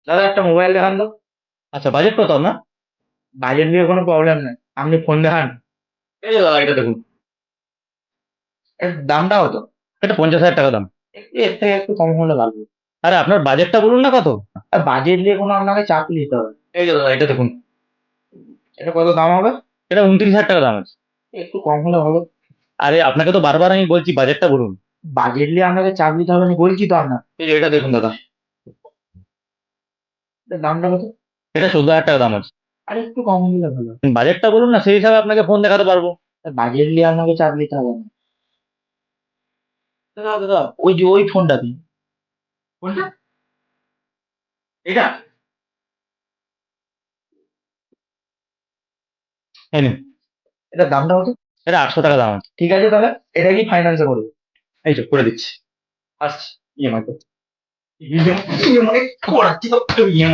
দাদা একটা মোবাইল দেখান তো। আচ্ছা, বাজেট কত আপনার? বাজেট নিয়ে কোনো প্রবলেম নেই, আপনি ফোন দেখান। এই যে দাদা, এটা দেখুন। এর দামটা কত? এটা 50,000 টাকা দাম। এর থেকে একটু কম হলে ভালো হতো। আরে আপনার বাজেটটা বলুন না কত। আর বাজেট নিয়ে কোনো আপনাকে চাপ নিতে হবে। এই যে দাদা, এটা দেখুন। এটা কত দাম হবে? এটা 29,000 টাকা দাম আছে। একটু কম হলে ভালো। আরে আপনাকে তো বারবার আমি বলছি বাজেটটা বলুন। বাজেট নিয়ে আপনাকে চাপ নিতে হবে না বলছি তো আপনার। এই যে এটা দেখুন দাদা। এটার দামটা কত? এটা 14,000 টাকা দাম আছে। আর একটু কম হলে ভালো। বাজেটটা বলুন না, সেই হিসাবে আপনাকে ফোন দেখাতে পারবো। বাজেট নিয়ে আপনাকে চাপ নিতে হবে না। দাদা দাদা, ওই যে ওই ফোনটা দিন। কোনটা? এটা? এই নিন। এটার দামটা কত? এটা 800 টাকা দাম আছে। ঠিক আছে তাহলে, এটা কি ফাইন্যান্সে করবো? এই তো করে দিচ্ছি। আসছি। ইএমআই করতে। ইএমআই করাচ্ছি তো। ইএমআই